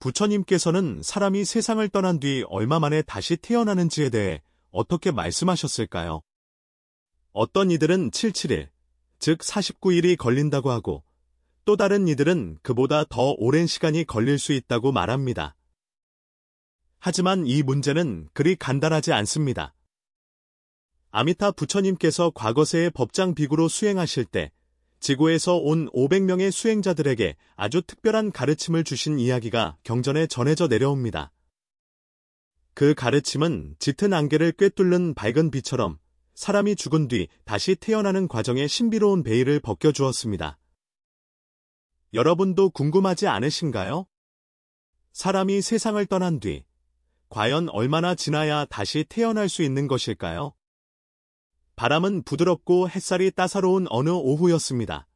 부처님께서는 사람이 세상을 떠난 뒤 얼마 만에 다시 태어나는지에 대해 어떻게 말씀하셨을까요? 어떤 이들은 77일, 즉 49일이 걸린다고 하고 또 다른 이들은 그보다 더 오랜 시간이 걸릴 수 있다고 말합니다. 하지만 이 문제는 그리 간단하지 않습니다. 아미타 부처님께서 과거세의 법장 비구로 수행하실 때 지구에서 온 500명의 수행자들에게 아주 특별한 가르침을 주신 이야기가 경전에 전해져 내려옵니다. 그 가르침은 짙은 안개를 꿰뚫는 밝은 빛처럼 사람이 죽은 뒤 다시 태어나는 과정의 신비로운 베일을 벗겨주었습니다. 여러분도 궁금하지 않으신가요? 사람이 세상을 떠난 뒤 과연 얼마나 지나야 다시 태어날 수 있는 것일까요? 바람은 부드럽고 햇살이 따사로운 어느 오후였습니다.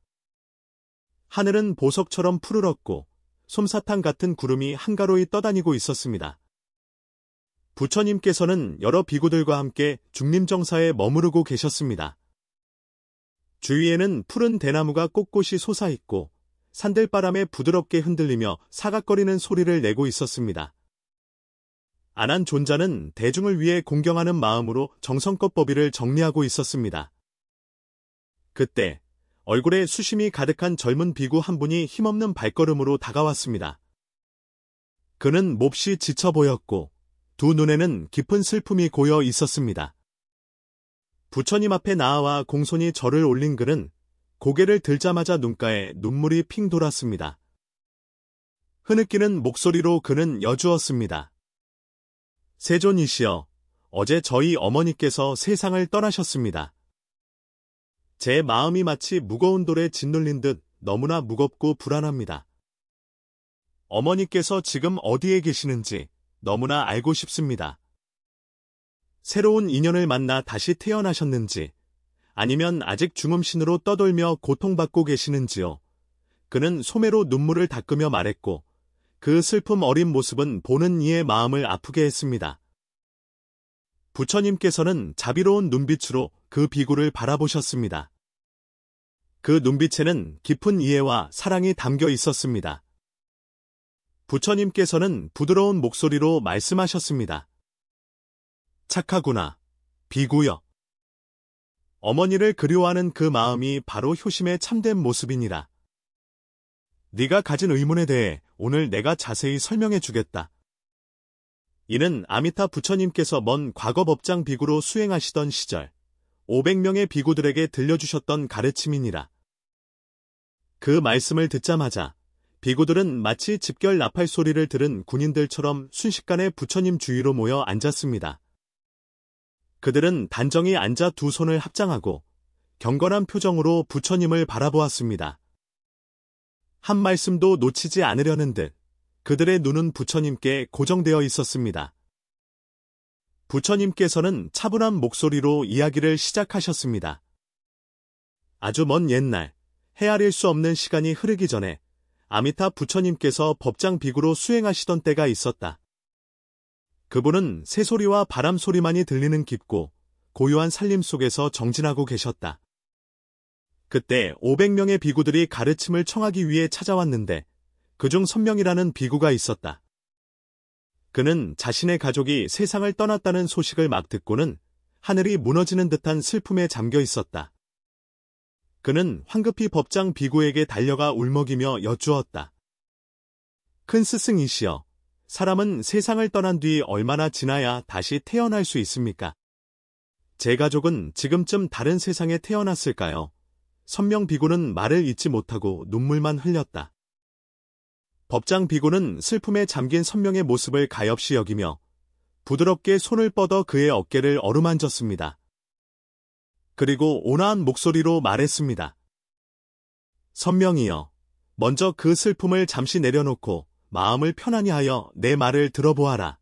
하늘은 보석처럼 푸르렀고 솜사탕 같은 구름이 한가로이 떠다니고 있었습니다. 부처님께서는 여러 비구들과 함께 중림정사에 머무르고 계셨습니다. 주위에는 푸른 대나무가 꼿꼿이 솟아있고 산들바람에 부드럽게 흔들리며 사각거리는 소리를 내고 있었습니다. 안한 존자는 대중을 위해 공경하는 마음으로 정성껏 법의를 정리하고 있었습니다. 그때 얼굴에 수심이 가득한 젊은 비구 한 분이 힘없는 발걸음으로 다가왔습니다. 그는 몹시 지쳐 보였고 두 눈에는 깊은 슬픔이 고여 있었습니다. 부처님 앞에 나아와 공손히 절을 올린 그는 고개를 들자마자 눈가에 눈물이 핑 돌았습니다. 흐느끼는 목소리로 그는 여쭈었습니다. 세존이시여, 어제 저희 어머니께서 세상을 떠나셨습니다. 제 마음이 마치 무거운 돌에 짓눌린 듯 너무나 무겁고 불안합니다. 어머니께서 지금 어디에 계시는지 너무나 알고 싶습니다. 새로운 인연을 만나 다시 태어나셨는지 아니면 아직 중음신으로 떠돌며 고통받고 계시는지요. 그는 소매로 눈물을 닦으며 말했고 그 슬픔 어린 모습은 보는 이의 마음을 아프게 했습니다. 부처님께서는 자비로운 눈빛으로 그 비구를 바라보셨습니다. 그 눈빛에는 깊은 이해와 사랑이 담겨 있었습니다. 부처님께서는 부드러운 목소리로 말씀하셨습니다. 착하구나, 비구여. 어머니를 그리워하는 그 마음이 바로 효심의 참된 모습이니라. 네가 가진 의문에 대해 오늘 내가 자세히 설명해 주겠다. 이는 아미타 부처님께서 먼 과거 법장 비구로 수행하시던 시절 500명의 비구들에게 들려주셨던 가르침이니라. 그 말씀을 듣자마자 비구들은 마치 집결 나팔 소리를 들은 군인들처럼 순식간에 부처님 주위로 모여 앉았습니다. 그들은 단정히 앉아 두 손을 합장하고 경건한 표정으로 부처님을 바라보았습니다. 한 말씀도 놓치지 않으려는 듯 그들의 눈은 부처님께 고정되어 있었습니다. 부처님께서는 차분한 목소리로 이야기를 시작하셨습니다. 아주 먼 옛날, 헤아릴 수 없는 시간이 흐르기 전에 아미타 부처님께서 법장 비구로 수행하시던 때가 있었다. 그분은 새소리와 바람소리만이 들리는 깊고 고요한 산림 속에서 정진하고 계셨다. 그때 500명의 비구들이 가르침을 청하기 위해 찾아왔는데 그중 선명이라는 비구가 있었다. 그는 자신의 가족이 세상을 떠났다는 소식을 막 듣고는 하늘이 무너지는 듯한 슬픔에 잠겨 있었다. 그는 황급히 법장 비구에게 달려가 울먹이며 여쭈었다. 큰 스승이시여, 사람은 세상을 떠난 뒤 얼마나 지나야 다시 태어날 수 있습니까? 제 가족은 지금쯤 다른 세상에 태어났을까요? 선명 비구는 말을 잇지 못하고 눈물만 흘렸다. 법장 비구는 슬픔에 잠긴 선명의 모습을 가엾이 여기며 부드럽게 손을 뻗어 그의 어깨를 어루만졌습니다. 그리고 온화한 목소리로 말했습니다. 선명이여, 먼저 그 슬픔을 잠시 내려놓고 마음을 편안히 하여 내 말을 들어보아라.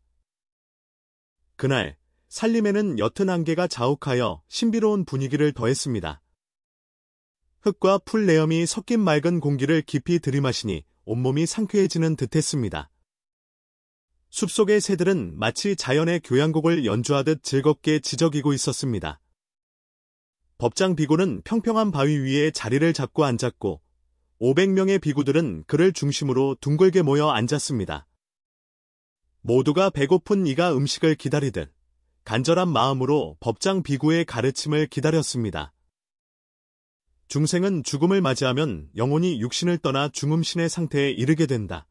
그날 산림에는 옅은 안개가 자욱하여 신비로운 분위기를 더했습니다. 흙과 풀 내염이 섞인 맑은 공기를 깊이 들이마시니 온몸이 상쾌해지는 듯했습니다. 숲속의 새들은 마치 자연의 교향곡을 연주하듯 즐겁게 지저귀고 있었습니다. 법장 비구는 평평한 바위 위에 자리를 잡고 앉았고 500명의 비구들은 그를 중심으로 둥글게 모여 앉았습니다. 모두가 배고픈 이가 음식을 기다리듯 간절한 마음으로 법장 비구의 가르침을 기다렸습니다. 중생은 죽음을 맞이하면 영혼이 육신을 떠나 중음신의 상태에 이르게 된다.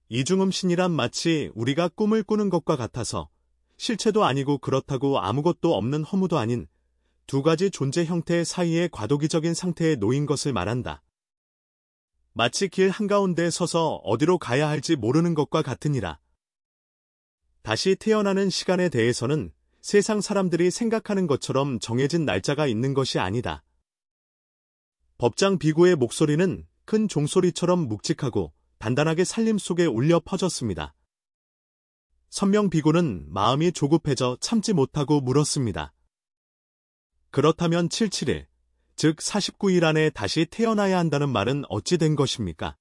이 중음신이란 마치 우리가 꿈을 꾸는 것과 같아서 실체도 아니고 그렇다고 아무것도 없는 허무도 아닌 두 가지 존재 형태 사이의 과도기적인 상태에 놓인 것을 말한다. 마치 길 한가운데 서서 어디로 가야 할지 모르는 것과 같으니라. 다시 태어나는 시간에 대해서는 세상 사람들이 생각하는 것처럼 정해진 날짜가 있는 것이 아니다. 법장 비구의 목소리는 큰 종소리처럼 묵직하고 단단하게 살림 속에 울려 퍼졌습니다. 선명 비구는 마음이 조급해져 참지 못하고 물었습니다. 그렇다면 77일, 즉 49일 안에 다시 태어나야 한다는 말은 어찌 된 것입니까?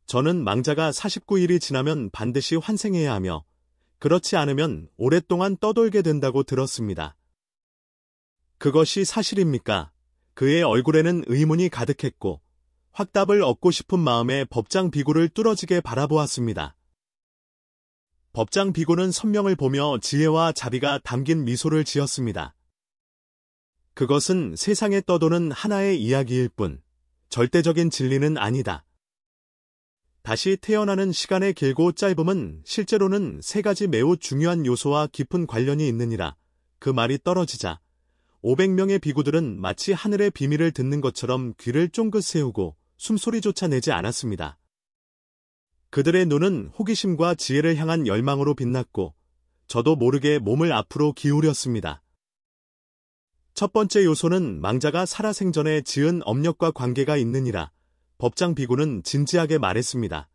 저는 망자가 49일이 지나면 반드시 환생해야 하며 그렇지 않으면 오랫동안 떠돌게 된다고 들었습니다. 그것이 사실입니까? 그의 얼굴에는 의문이 가득했고 확답을 얻고 싶은 마음에 법장 비구를 뚫어지게 바라보았습니다. 법장 비구는 선명을 보며 지혜와 자비가 담긴 미소를 지었습니다. 그것은 세상에 떠도는 하나의 이야기일 뿐 절대적인 진리는 아니다. 다시 태어나는 시간의 길고 짧음은 실제로는 세 가지 매우 중요한 요소와 깊은 관련이 있느니라. 그 말이 떨어지자 500명의 비구들은 마치 하늘의 비밀을 듣는 것처럼 귀를 쫑긋 세우고 숨소리조차 내지 않았습니다. 그들의 눈은 호기심과 지혜를 향한 열망으로 빛났고 저도 모르게 몸을 앞으로 기울였습니다. 첫 번째 요소는 망자가 살아생전에 지은 업력과 관계가 있느니라. 법장 비구는 진지하게 말했습니다.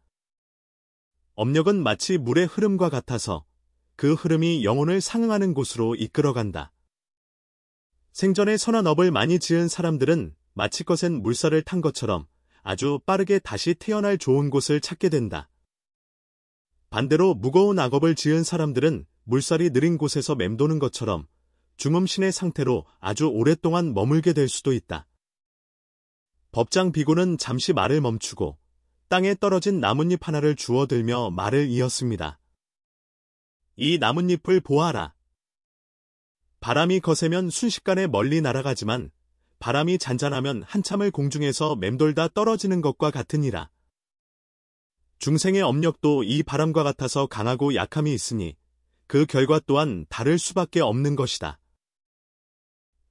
업력은 마치 물의 흐름과 같아서 그 흐름이 영혼을 상응하는 곳으로 이끌어간다. 생전에 선한 업을 많이 지은 사람들은 마치껏엔 물살을 탄 것처럼 아주 빠르게 다시 태어날 좋은 곳을 찾게 된다. 반대로 무거운 악업을 지은 사람들은 물살이 느린 곳에서 맴도는 것처럼 중음신의 상태로 아주 오랫동안 머물게 될 수도 있다. 법장 비구는 잠시 말을 멈추고 땅에 떨어진 나뭇잎 하나를 주워들며 말을 이었습니다. 이 나뭇잎을 보아라. 바람이 거세면 순식간에 멀리 날아가지만 바람이 잔잔하면 한참을 공중에서 맴돌다 떨어지는 것과 같으니라. 중생의 업력도 이 바람과 같아서 강하고 약함이 있으니 그 결과 또한 다를 수밖에 없는 것이다.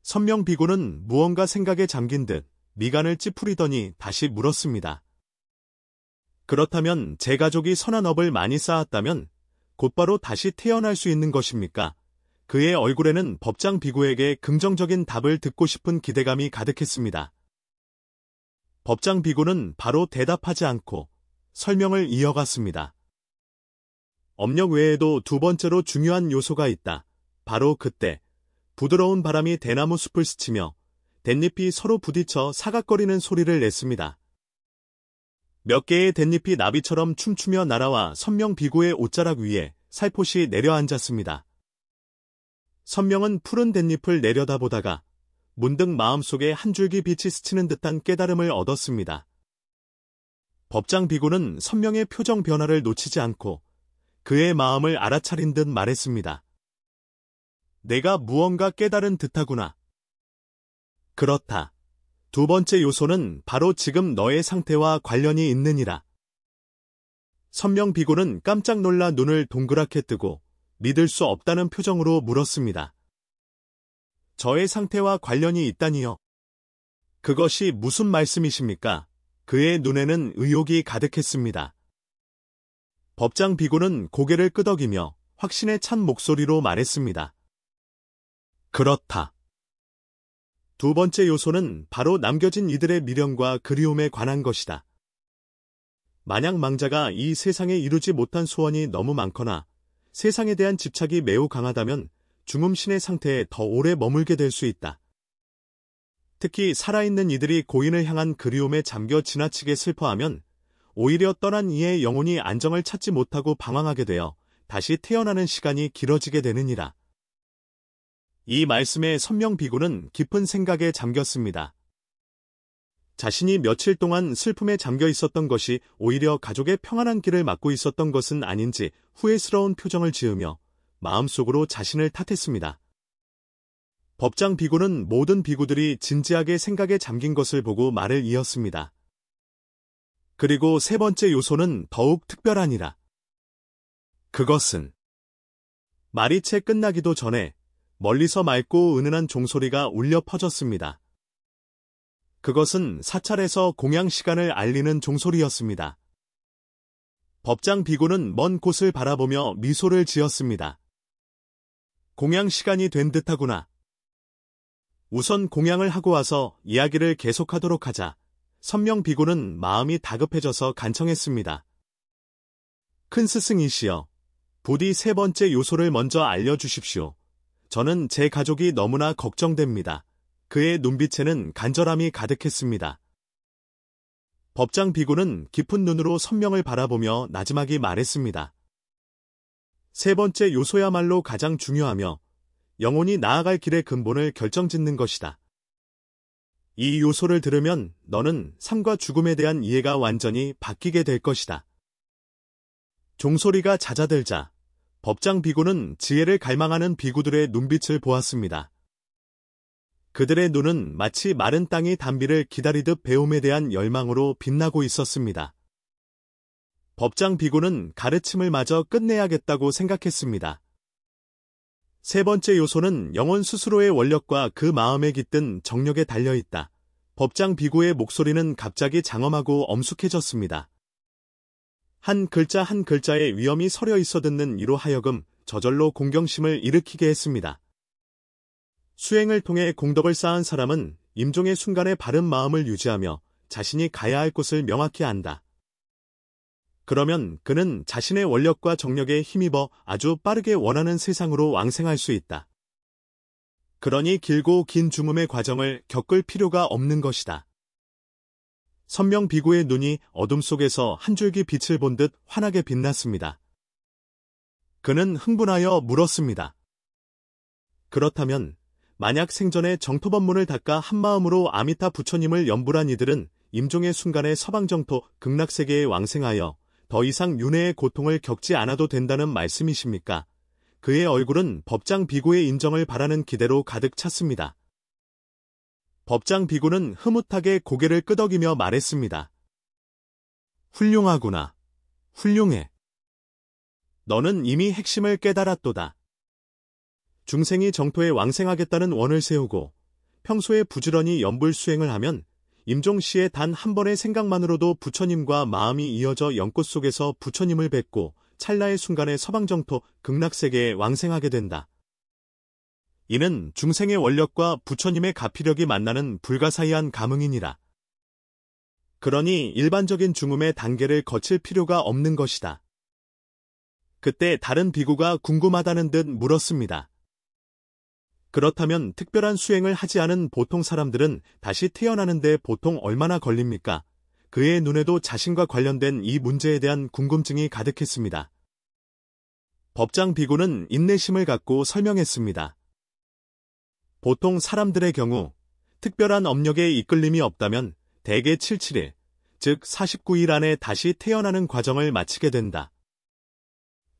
선명 비구는 무언가 생각에 잠긴 듯 미간을 찌푸리더니 다시 물었습니다. 그렇다면 제 가족이 선한 업을 많이 쌓았다면 곧바로 다시 태어날 수 있는 것입니까? 그의 얼굴에는 법장 비구에게 긍정적인 답을 듣고 싶은 기대감이 가득했습니다. 법장 비구는 바로 대답하지 않고 설명을 이어갔습니다. 업력 외에도 두 번째로 중요한 요소가 있다. 바로 그때 부드러운 바람이 대나무 숲을 스치며 댄잎이 서로 부딪혀 사각거리는 소리를 냈습니다. 몇 개의 댄잎이 나비처럼 춤추며 날아와 선명 비구의 옷자락 위에 살포시 내려앉았습니다. 선명은 푸른 댄잎을 내려다보다가 문득 마음속에 한 줄기 빛이 스치는 듯한 깨달음을 얻었습니다. 법장 비구는 선명의 표정 변화를 놓치지 않고 그의 마음을 알아차린 듯 말했습니다. 내가 무언가 깨달은 듯하구나. 그렇다. 두 번째 요소는 바로 지금 너의 상태와 관련이 있느니라. 선명 비구는 깜짝 놀라 눈을 동그랗게 뜨고 믿을 수 없다는 표정으로 물었습니다. 저의 상태와 관련이 있다니요? 그것이 무슨 말씀이십니까? 그의 눈에는 의욕이 가득했습니다. 법장 비구는 고개를 끄덕이며 확신에 찬 목소리로 말했습니다. 그렇다. 두 번째 요소는 바로 남겨진 이들의 미련과 그리움에 관한 것이다. 만약 망자가 이 세상에 이루지 못한 소원이 너무 많거나 세상에 대한 집착이 매우 강하다면 중음신의 상태에 더 오래 머물게 될 수 있다. 특히 살아있는 이들이 고인을 향한 그리움에 잠겨 지나치게 슬퍼하면 오히려 떠난 이의 영혼이 안정을 찾지 못하고 방황하게 되어 다시 태어나는 시간이 길어지게 되느니라. 이 말씀에 선명 비구는 깊은 생각에 잠겼습니다. 자신이 며칠 동안 슬픔에 잠겨 있었던 것이 오히려 가족의 평안한 길을 막고 있었던 것은 아닌지 후회스러운 표정을 지으며 마음속으로 자신을 탓했습니다. 법장 비구는 모든 비구들이 진지하게 생각에 잠긴 것을 보고 말을 이었습니다. 그리고 세 번째 요소는 더욱 특별하니라. 그것은 말이 채 끝나기도 전에 멀리서 맑고 은은한 종소리가 울려 퍼졌습니다. 그것은 사찰에서 공양 시간을 알리는 종소리였습니다. 법장 비구는 먼 곳을 바라보며 미소를 지었습니다. 공양 시간이 된 듯하구나. 우선 공양을 하고 와서 이야기를 계속하도록 하자. 선명 비구는 마음이 다급해져서 간청했습니다. 큰 스승이시여, 부디 세 번째 요소를 먼저 알려주십시오. 저는 제 가족이 너무나 걱정됩니다. 그의 눈빛에는 간절함이 가득했습니다. 법장 비구는 깊은 눈으로 선명을 바라보며 나지막이 말했습니다. 세 번째 요소야말로 가장 중요하며 영혼이 나아갈 길의 근본을 결정짓는 것이다. 이 요소를 들으면 너는 삶과 죽음에 대한 이해가 완전히 바뀌게 될 것이다. 종소리가 잦아들자 법장 비구는 지혜를 갈망하는 비구들의 눈빛을 보았습니다. 그들의 눈은 마치 마른 땅이 단비를 기다리듯 배움에 대한 열망으로 빛나고 있었습니다. 법장 비구는 가르침을 마저 끝내야겠다고 생각했습니다. 세 번째 요소는 영혼 스스로의 원력과 그 마음에 깃든 정력에 달려있다. 법장 비구의 목소리는 갑자기 장엄하고 엄숙해졌습니다. 한 글자 한 글자에 위엄이 서려 있어 듣는 이로 하여금 저절로 공경심을 일으키게 했습니다. 수행을 통해 공덕을 쌓은 사람은 임종의 순간에 바른 마음을 유지하며 자신이 가야 할 곳을 명확히 안다. 그러면 그는 자신의 원력과 정력에 힘입어 아주 빠르게 원하는 세상으로 왕생할 수 있다. 그러니 길고 긴 중음의 과정을 겪을 필요가 없는 것이다. 선명 비구의 눈이 어둠 속에서 한 줄기 빛을 본 듯 환하게 빛났습니다. 그는 흥분하여 물었습니다. 그렇다면 만약 생전에 정토법문을 닦아 한마음으로 아미타 부처님을 염불한 이들은 임종의 순간에 서방정토 극락세계에 왕생하여 더 이상 윤회의 고통을 겪지 않아도 된다는 말씀이십니까? 그의 얼굴은 법장 비구의 인정을 바라는 기대로 가득 찼습니다. 법장 비구는 흐뭇하게 고개를 끄덕이며 말했습니다. 훌륭하구나. 훌륭해. 너는 이미 핵심을 깨달았도다. 중생이 정토에 왕생하겠다는 원을 세우고 평소에 부지런히 염불 수행을 하면 임종시의 단 한 번의 생각만으로도 부처님과 마음이 이어져 연꽃 속에서 부처님을 뵙고 찰나의 순간에 서방정토 극락세계에 왕생하게 된다. 이는 중생의 원력과 부처님의 가피력이 만나는 불가사의한 감흥이니라. 그러니 일반적인 중음의 단계를 거칠 필요가 없는 것이다. 그때 다른 비구가 궁금하다는 듯 물었습니다. 그렇다면 특별한 수행을 하지 않은 보통 사람들은 다시 태어나는데 보통 얼마나 걸립니까? 그의 눈에도 자신과 관련된 이 문제에 대한 궁금증이 가득했습니다. 법장 비구는 인내심을 갖고 설명했습니다. 보통 사람들의 경우 특별한 업력에 이끌림이 없다면 대개 77일, 즉 49일 안에 다시 태어나는 과정을 마치게 된다.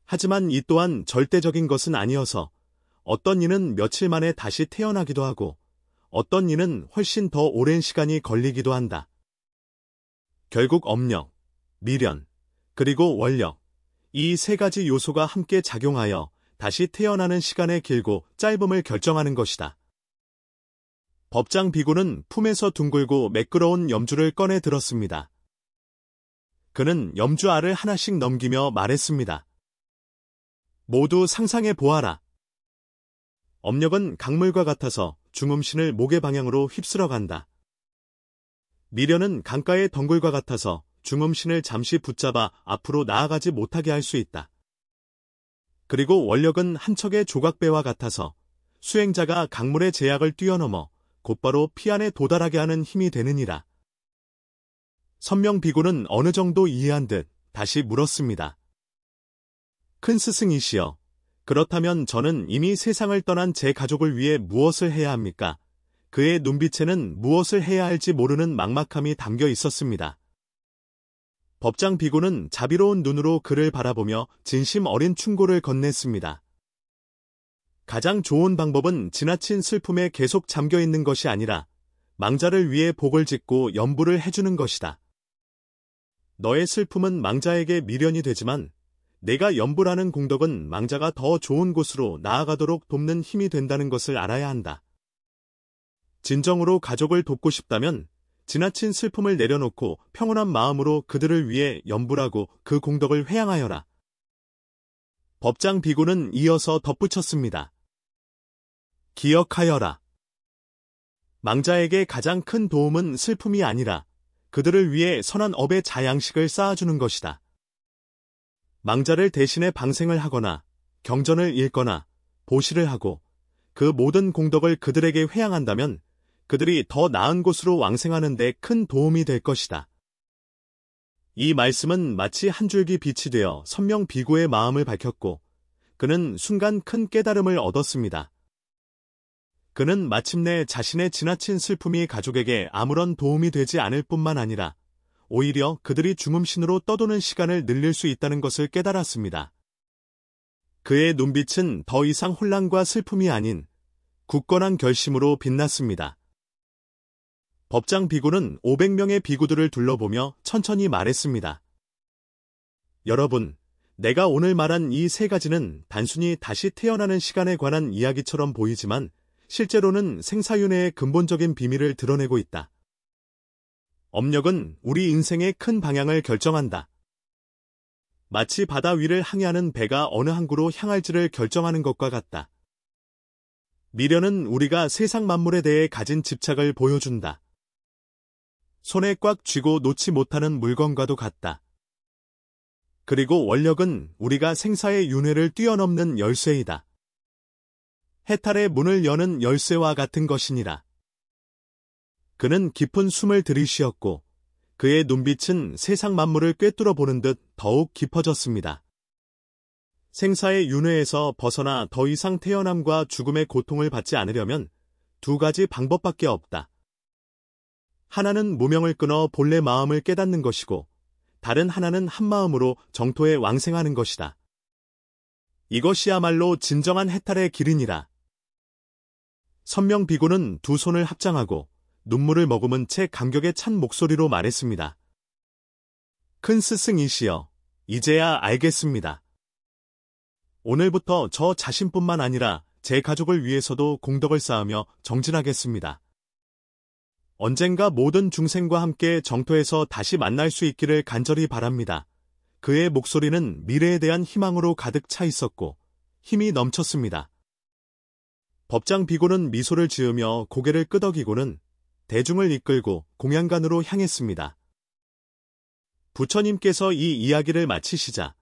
하지만 이 또한 절대적인 것은 아니어서 어떤 이는 며칠 만에 다시 태어나기도 하고 어떤 이는 훨씬 더 오랜 시간이 걸리기도 한다. 결국 업력, 미련, 그리고 원력, 이 세 가지 요소가 함께 작용하여 다시 태어나는 시간의 길고 짧음을 결정하는 것이다. 법장 비구는 품에서 둥글고 매끄러운 염주를 꺼내 들었습니다. 그는 염주 알을 하나씩 넘기며 말했습니다. 모두 상상해 보아라. 업력은 강물과 같아서 중음신을 목의 방향으로 휩쓸어 간다. 미련은 강가의 덩굴과 같아서 중음신을 잠시 붙잡아 앞으로 나아가지 못하게 할 수 있다. 그리고 원력은 한 척의 조각배와 같아서 수행자가 강물의 제약을 뛰어넘어 곧바로 피 안에 도달하게 하는 힘이 되느니라. 선명 비구는 어느 정도 이해한 듯 다시 물었습니다. 큰 스승이시여, 그렇다면 저는 이미 세상을 떠난 제 가족을 위해 무엇을 해야 합니까? 그의 눈빛에는 무엇을 해야 할지 모르는 막막함이 담겨 있었습니다. 법장 비고는 자비로운 눈으로 그를 바라보며 진심 어린 충고를 건넸습니다. 가장 좋은 방법은 지나친 슬픔에 계속 잠겨 있는 것이 아니라 망자를 위해 복을 짓고 연부를 해주는 것이다. 너의 슬픔은 망자에게 미련이 되지만 내가 연부라는 공덕은 망자가 더 좋은 곳으로 나아가도록 돕는 힘이 된다는 것을 알아야 한다. 진정으로 가족을 돕고 싶다면 지나친 슬픔을 내려놓고 평온한 마음으로 그들을 위해 연부라고 그 공덕을 회양하여라. 법장 비고는 이어서 덧붙였습니다. 기억하여라. 망자에게 가장 큰 도움은 슬픔이 아니라 그들을 위해 선한 업의 자양식을 쌓아주는 것이다. 망자를 대신해 방생을 하거나 경전을 읽거나 보시를 하고 그 모든 공덕을 그들에게 회양한다면 그들이 더 나은 곳으로 왕생하는 데 큰 도움이 될 것이다. 이 말씀은 마치 한 줄기 빛이 되어 선명 비고의 마음을 밝혔고 그는 순간 큰 깨달음을 얻었습니다. 그는 마침내 자신의 지나친 슬픔이 가족에게 아무런 도움이 되지 않을 뿐만 아니라 오히려 그들이 중음신으로 떠도는 시간을 늘릴 수 있다는 것을 깨달았습니다. 그의 눈빛은 더 이상 혼란과 슬픔이 아닌 굳건한 결심으로 빛났습니다. 법장 비고는 500명의 비구들을 둘러보며 천천히 말했습니다. 여러분, 내가 오늘 말한 이 세 가지는 단순히 다시 태어나는 시간에 관한 이야기처럼 보이지만 실제로는 생사윤회의 근본적인 비밀을 드러내고 있다. 업력은 우리 인생의 큰 방향을 결정한다. 마치 바다 위를 항해하는 배가 어느 항구로 향할지를 결정하는 것과 같다. 미련은 우리가 세상 만물에 대해 가진 집착을 보여준다. 손에 꽉 쥐고 놓지 못하는 물건과도 같다. 그리고 원력은 우리가 생사의 윤회를 뛰어넘는 열쇠이다. 해탈의 문을 여는 열쇠와 같은 것이니라. 그는 깊은 숨을 들이쉬었고 그의 눈빛은 세상 만물을 꿰뚫어 보는 듯 더욱 깊어졌습니다. 생사의 윤회에서 벗어나 더 이상 태어남과 죽음의 고통을 받지 않으려면 두 가지 방법밖에 없다. 하나는 무명을 끊어 본래 마음을 깨닫는 것이고 다른 하나는 한마음으로 정토에 왕생하는 것이다. 이것이야말로 진정한 해탈의 길이니라. 선명 비고는 두 손을 합장하고 눈물을 머금은 채 감격에 찬 목소리로 말했습니다. 큰 스승이시여, 이제야 알겠습니다. 오늘부터 저 자신뿐만 아니라 제 가족을 위해서도 공덕을 쌓으며 정진하겠습니다. 언젠가 모든 중생과 함께 정토에서 다시 만날 수 있기를 간절히 바랍니다. 그의 목소리는 미래에 대한 희망으로 가득 차 있었고 힘이 넘쳤습니다. 법장 비고는 미소를 지으며 고개를 끄덕이고는 대중을 이끌고 공양간으로 향했습니다. 부처님께서 이 이야기를 마치시자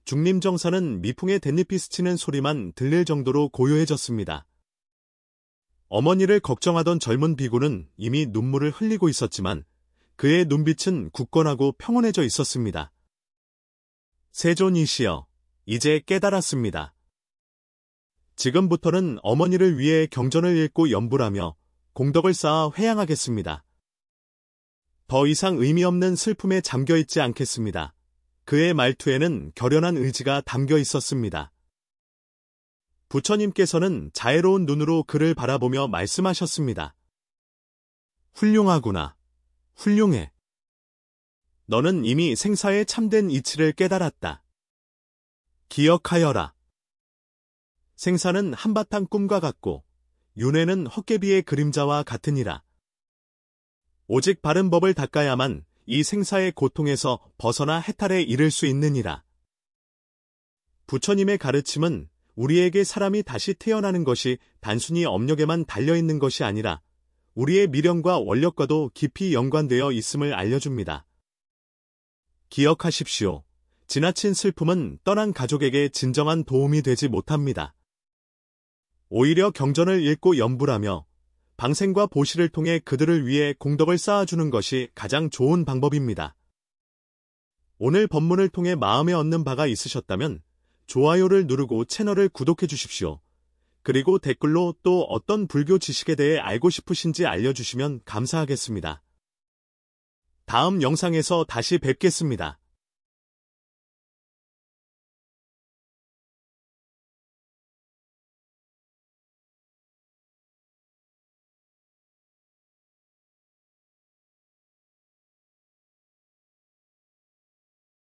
중림정사는 미풍의 댄잎이 스치는 소리만 들릴 정도로 고요해졌습니다. 어머니를 걱정하던 젊은 비구는 이미 눈물을 흘리고 있었지만 그의 눈빛은 굳건하고 평온해져 있었습니다. 세존이시여, 이제 깨달았습니다. 지금부터는 어머니를 위해 경전을 읽고 연불하며 공덕을 쌓아 회양하겠습니다. 더 이상 의미 없는 슬픔에 잠겨있지 않겠습니다. 그의 말투에는 결연한 의지가 담겨 있었습니다. 부처님께서는 자애로운 눈으로 그를 바라보며 말씀하셨습니다. 훌륭하구나. 훌륭해. 너는 이미 생사의 참된 이치를 깨달았다. 기억하여라. 생사는 한바탕 꿈과 같고 윤회는 헛개비의 그림자와 같으니라. 오직 바른 법을 닦아야만 이 생사의 고통에서 벗어나 해탈에 이를 수 있느니라. 부처님의 가르침은 우리에게 사람이 다시 태어나는 것이 단순히 업력에만 달려있는 것이 아니라 우리의 미련과 원력과도 깊이 연관되어 있음을 알려줍니다. 기억하십시오. 지나친 슬픔은 떠난 가족에게 진정한 도움이 되지 못합니다. 오히려 경전을 읽고 연불하며 방생과 보시를 통해 그들을 위해 공덕을 쌓아주는 것이 가장 좋은 방법입니다. 오늘 법문을 통해 마음에 얻는 바가 있으셨다면 좋아요를 누르고 채널을 구독해 주십시오. 그리고 댓글로 또 어떤 불교 지식에 대해 알고 싶으신지 알려주시면 감사하겠습니다. 다음 영상에서 다시 뵙겠습니다.